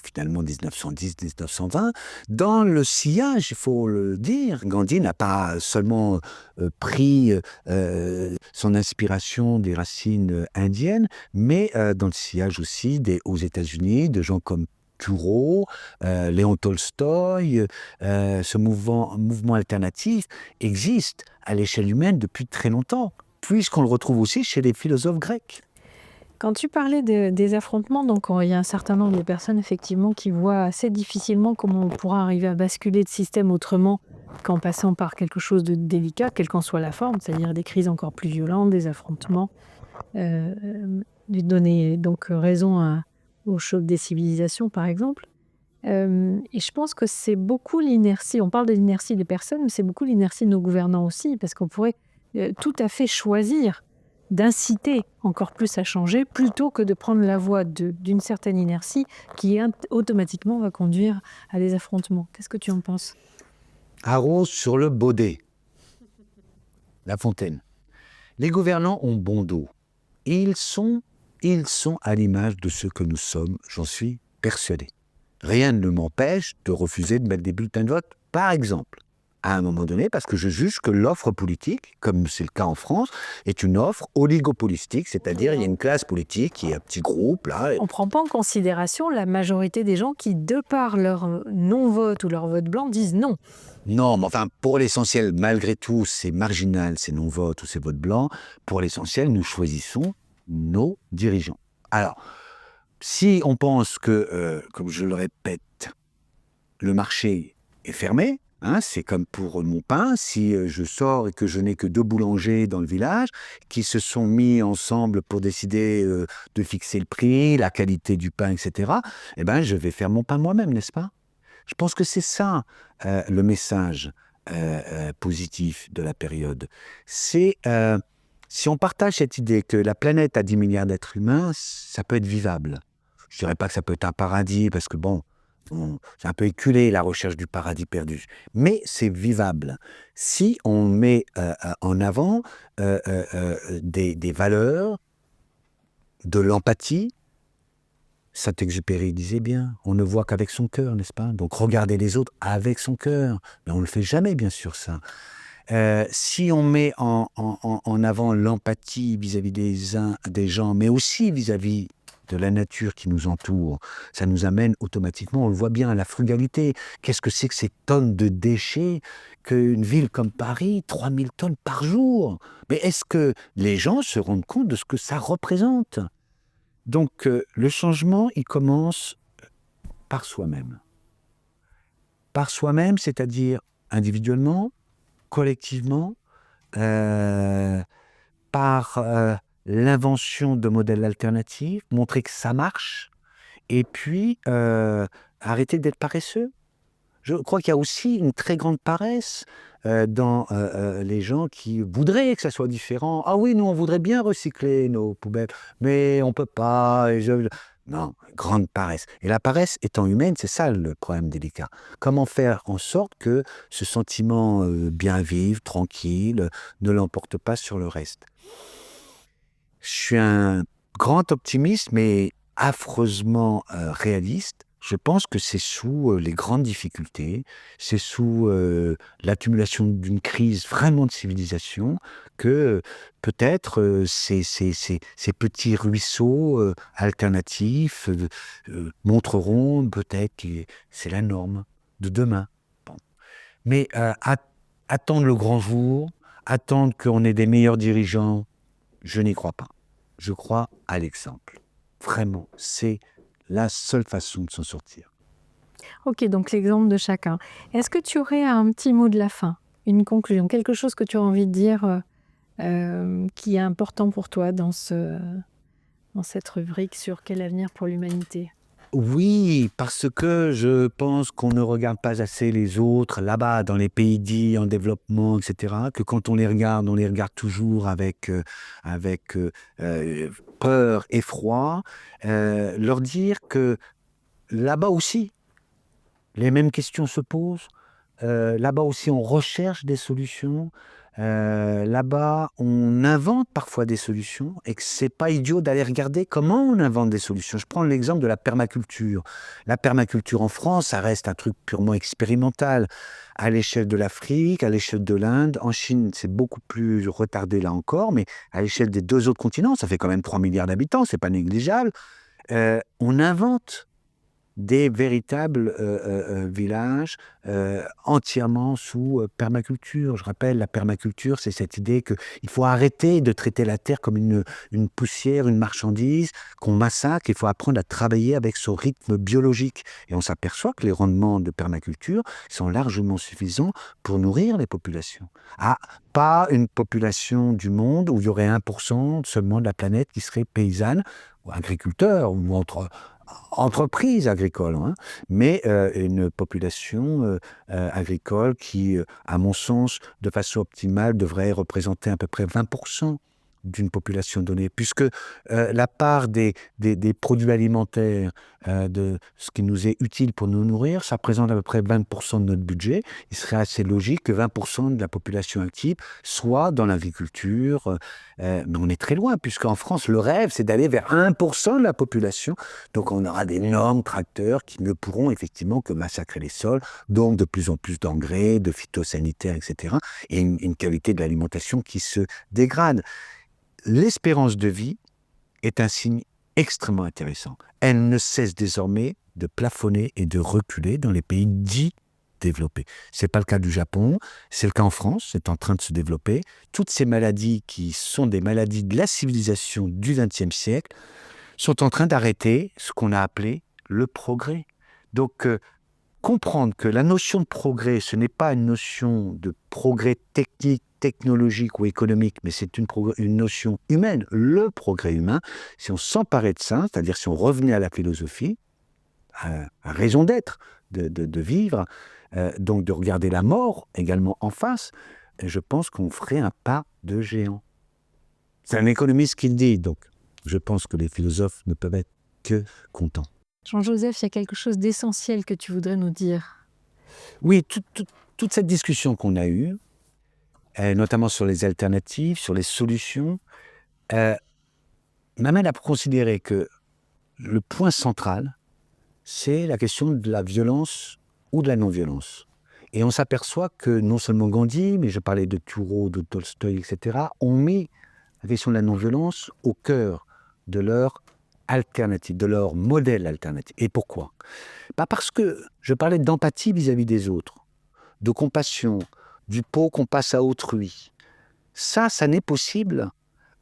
finalement 1910-1920. Dans le sillage, il faut le dire, Gandhi n'a pas seulement pris son inspiration des racines indiennes, mais dans le sillage aussi aux États-Unis, de gens comme Thoreau, Léon Tolstoï. Ce mouvement alternatif existe à l'échelle humaine depuis très longtemps, puisqu'on le retrouve aussi chez les philosophes grecs. Quand tu parlais des affrontements, donc il y a un certain nombre de personnes effectivement qui voient assez difficilement comment on pourra arriver à basculer de système autrement qu'en passant par quelque chose de délicat, quelle qu'en soit la forme, c'est-à-dire des crises encore plus violentes, des affrontements, donner donc raison au choc des civilisations par exemple. Et je pense que c'est beaucoup l'inertie, on parle de l'inertie des personnes, mais c'est beaucoup l'inertie de nos gouvernants aussi, parce qu'on pourrait tout à fait choisir d'inciter encore plus à changer, plutôt que de prendre la voie d'une certaine inertie qui automatiquement va conduire à des affrontements. Qu'est-ce que tu en penses? Arrose sur le baudet. La Fontaine. Les gouvernants ont bon dos. Ils sont à l'image de ce que nous sommes, j'en suis persuadé. Rien ne m'empêche de refuser de mettre des bulletins de vote, par exemple, à un moment donné, parce que je juge que l'offre politique, comme c'est le cas en France, est une offre oligopolistique, c'est-à-dire il y a une classe politique qui est un petit groupe, là. On ne prend pas en considération la majorité des gens qui, de par leur non-vote ou leur vote blanc, disent non. Non, mais enfin, pour l'essentiel, malgré tout, c'est marginal, ces non-votes ou ces votes blancs. Pour l'essentiel, nous choisissons nos dirigeants. Alors, si on pense que, comme je le répète, le marché est fermé, c'est comme pour mon pain, si je sors et que je n'ai que 2 boulangers dans le village qui se sont mis ensemble pour décider de fixer le prix, la qualité du pain, etc., eh ben, je vais faire mon pain moi-même, n'est-ce pas? Je pense que c'est ça le message positif de la période. C'est si on partage cette idée que la planète a 10 milliards d'êtres humains, ça peut être vivable. Je ne dirais pas que ça peut être un paradis, parce que bon, c'est un peu éculé la recherche du paradis perdu. Mais c'est vivable. Si on met en avant des valeurs, de l'empathie, Saint-Exupéry disait bien, on ne voit qu'avec son cœur, n'est-ce pas? Donc regarder les autres avec son cœur. Mais on ne le fait jamais, bien sûr, ça. Si on met en avant l'empathie vis-à-vis des gens, mais aussi vis-à-vis de la nature qui nous entoure, ça nous amène automatiquement, on le voit bien, à la frugalité. Qu'est-ce que c'est que ces tonnes de déchets qu'une ville comme Paris, 3000 tonnes par jour? Mais est-ce que les gens se rendent compte de ce que ça représente? Donc, le changement, il commence par soi-même. Par soi-même, c'est-à-dire individuellement, collectivement, par l'invention de modèles alternatifs, montrer que ça marche, et puis arrêter d'être paresseux. Je crois qu'il y a aussi une très grande paresse dans les gens qui voudraient que ça soit différent. Ah oui, nous, on voudrait bien recycler nos poubelles, mais on ne peut pas. Non, grande paresse. Et la paresse étant humaine, c'est ça le problème délicat. Comment faire en sorte que ce sentiment bien vivre, tranquille, ne l'emporte pas sur le reste? Je suis un grand optimiste, mais affreusement réaliste. Je pense que c'est sous les grandes difficultés, c'est sous l'accumulation d'une crise vraiment de civilisation que peut-être ces petits ruisseaux alternatifs montreront peut-être que c'est la norme de demain. Bon. Mais attendre le grand jour, attendre qu'on ait des meilleurs dirigeants, je n'y crois pas. Je crois à l'exemple. Vraiment, c'est la seule façon de s'en sortir. Ok, donc l'exemple de chacun. Est-ce que tu aurais un petit mot de la fin, une conclusion, quelque chose que tu as envie de dire qui est important pour toi dans cette rubrique sur quel avenir pour l'humanité? Oui, parce que je pense qu'on ne regarde pas assez les autres là-bas, dans les pays dits en développement, etc. Que quand on les regarde toujours avec peur, effroi. Leur dire que là-bas aussi, les mêmes questions se posent. Là-bas aussi, on recherche des solutions. Là-bas, on invente parfois des solutions et que c'est pas idiot d'aller regarder comment on invente des solutions. Je prends l'exemple de la permaculture. La permaculture en France, ça reste un truc purement expérimental. À l'échelle de l'Afrique, à l'échelle de l'Inde, en Chine, c'est beaucoup plus retardé là encore, mais à l'échelle des 2 autres continents, ça fait quand même 3 milliards d'habitants, c'est pas négligeable. On invente des véritables villages entièrement sous permaculture. Je rappelle, la permaculture, c'est cette idée qu'il faut arrêter de traiter la terre comme une poussière, une marchandise qu'on massacre. Il faut apprendre à travailler avec son rythme biologique. Et on s'aperçoit que les rendements de permaculture sont largement suffisants pour nourrir les populations. Ah, pas une population du monde où il y aurait 1% seulement de la planète qui serait paysanne, ou agriculteur, ou entreprise agricole, hein, mais une population agricole qui, à mon sens, de façon optimale, devrait représenter à peu près 20% d'une population donnée, puisque la part des produits alimentaires, de ce qui nous est utile pour nous nourrir, ça représente à peu près 20% de notre budget. Il serait assez logique que 20% de la population active soit dans l'agriculture, mais on est très loin, puisqu'en France, le rêve, c'est d'aller vers 1% de la population. Donc on aura d'énormes tracteurs qui ne pourront effectivement que massacrer les sols, donc de plus en plus d'engrais, de phytosanitaires, etc. Et une qualité de l'alimentation qui se dégrade. L'espérance de vie est un signe extrêmement intéressant. Elle ne cesse désormais de plafonner et de reculer dans les pays dits développés. Ce n'est pas le cas du Japon, c'est le cas en France, c'est en train de se développer. Toutes ces maladies qui sont des maladies de la civilisation du XXe siècle sont en train d'arrêter ce qu'on a appelé le progrès. Donc, comprendre que la notion de progrès, ce n'est pas une notion de progrès technique, technologique ou économique, mais c'est une notion humaine, le progrès humain. Si on s'emparait de ça, c'est-à-dire si on revenait à la philosophie, à raison d'être, de vivre, donc de regarder la mort également en face, je pense qu'on ferait un pas de géant. C'est un économiste qui le dit, donc je pense que les philosophes ne peuvent être que contents. Jean-Joseph, il y a quelque chose d'essentiel que tu voudrais nous dire? Oui, toute cette discussion qu'on a eue, notamment sur les alternatives, sur les solutions, m'amène à considérer que le point central, c'est la question de la violence ou de la non-violence. Et on s'aperçoit que non seulement Gandhi, mais je parlais de Thoreau, de Tolstoï, etc., ont mis la question de la non-violence au cœur de leur alternative, de leur modèle alternatif. Et pourquoi ? Parce que je parlais d'empathie vis-à-vis des autres, de compassion, du pot qu'on passe à autrui. Ça n'est possible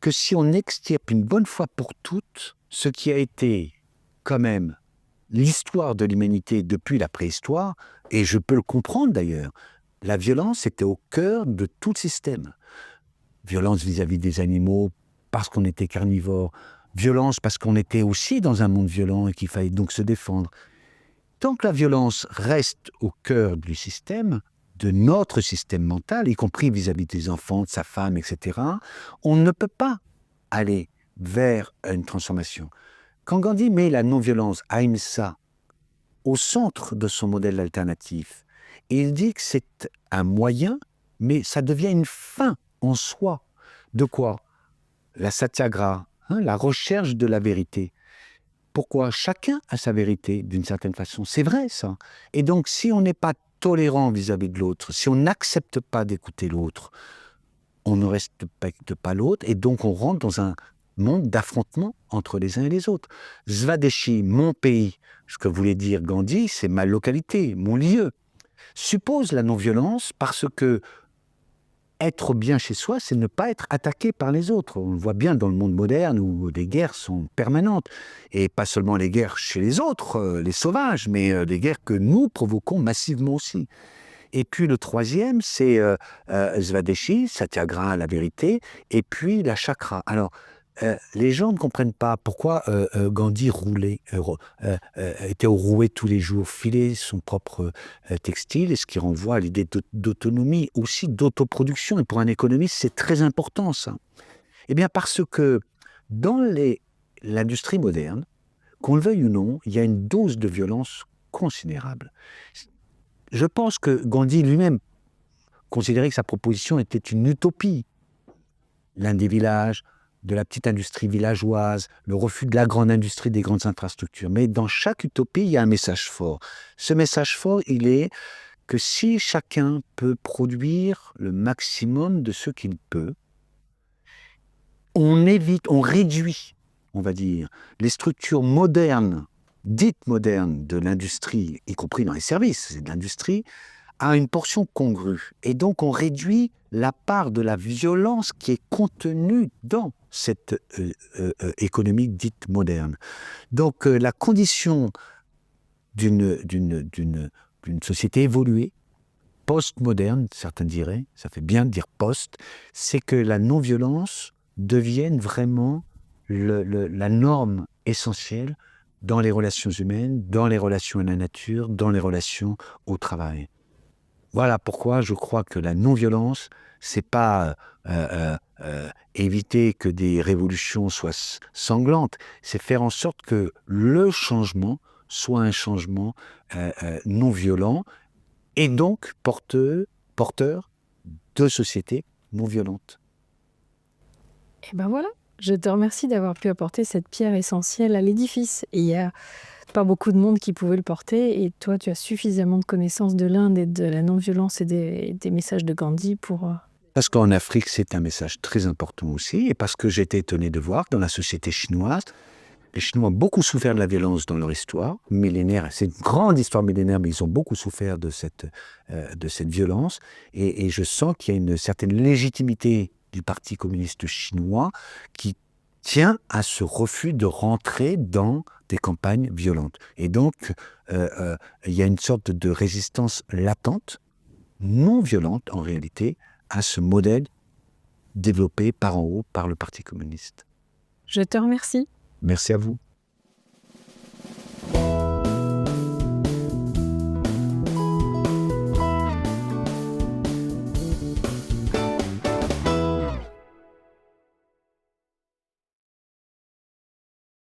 que si on extirpe une bonne fois pour toutes ce qui a été quand même l'histoire de l'humanité depuis la préhistoire, et je peux le comprendre d'ailleurs. La violence était au cœur de tout le système. Violence vis-à-vis des animaux parce qu'on était carnivore, violence parce qu'on était aussi dans un monde violent et qu'il fallait donc se défendre. tant que la violence reste au cœur du système, de notre système mental, y compris vis-à-vis des enfants, de sa femme, etc., on ne peut pas aller vers une transformation. Quand Gandhi met la non-violence, Ahimsa, au centre de son modèle alternatif, il dit que c'est un moyen, mais ça devient une fin en soi. De quoi? La satyagraha, la recherche de la vérité. Pourquoi? Chacun a sa vérité, d'une certaine façon. C'est vrai, ça. Et donc, si on n'est pas tolérant vis-à-vis de l'autre, si on n'accepte pas d'écouter l'autre, on ne respecte pas l'autre, et donc on rentre dans un monde d'affrontement entre les uns et les autres. Swadeshi, mon pays, ce que voulait dire Gandhi, c'est ma localité, mon lieu, suppose la non-violence parce que être bien chez soi, c'est ne pas être attaqué par les autres. On le voit bien dans le monde moderne où les guerres sont permanentes. Et pas seulement les guerres chez les autres, les sauvages, mais les guerres que nous provoquons massivement aussi. Et puis le troisième, c'est Swadeshi, Satyagraha, la vérité, et puis la chakra. Alors, les gens ne comprennent pas pourquoi Gandhi était roué tous les jours, filait son propre textile, et ce qui renvoie à l'idée d'autonomie, aussi d'autoproduction. Et pour un économiste, c'est très important, ça. Eh bien, parce que dans l'industrie moderne, qu'on le veuille ou non, il y a une dose de violence considérable. Je pense que Gandhi lui-même considérait que sa proposition était une utopie. L'Inde des villages, de la petite industrie villageoise, le refus de la grande industrie des grandes infrastructures. Mais dans chaque utopie, il y a un message fort. Ce message fort, il est que si chacun peut produire le maximum de ce qu'il peut, on réduit, on va dire, les structures modernes, dites modernes de l'industrie, y compris dans les services, c'est de l'industrie, à une portion congrue. Et donc on réduit la part de la violence qui est contenue dans cette économie dite moderne. Donc la condition d'une société évoluée, post-moderne, certains diraient, ça fait bien de dire post, c'est que la non-violence devienne vraiment la norme essentielle dans les relations humaines, dans les relations à la nature, dans les relations au travail. Voilà pourquoi je crois que la non-violence, c'est pas éviter que des révolutions soient sanglantes, c'est faire en sorte que le changement soit un changement non violent et donc porteur de sociétés non violentes. Et ben voilà, je te remercie d'avoir pu apporter cette pierre essentielle à l'édifice. Et il n'y a pas beaucoup de monde qui pouvait le porter, et toi, tu as suffisamment de connaissances de l'Inde et de la non-violence et des messages de Gandhi pour... Parce qu'en Afrique, c'est un message très important aussi, et parce que j'étais étonné de voir que dans la société chinoise, les Chinois ont beaucoup souffert de la violence dans leur histoire millénaire. C'est une grande histoire millénaire, mais ils ont beaucoup souffert de cette violence. Et je sens qu'il y a une certaine légitimité du Parti communiste chinois qui tient à ce refus de rentrer dans des campagnes violentes. Et donc, il y a une sorte de résistance latente, non violente en réalité, à ce modèle développé par en haut par le Parti communiste. Je te remercie. Merci à vous.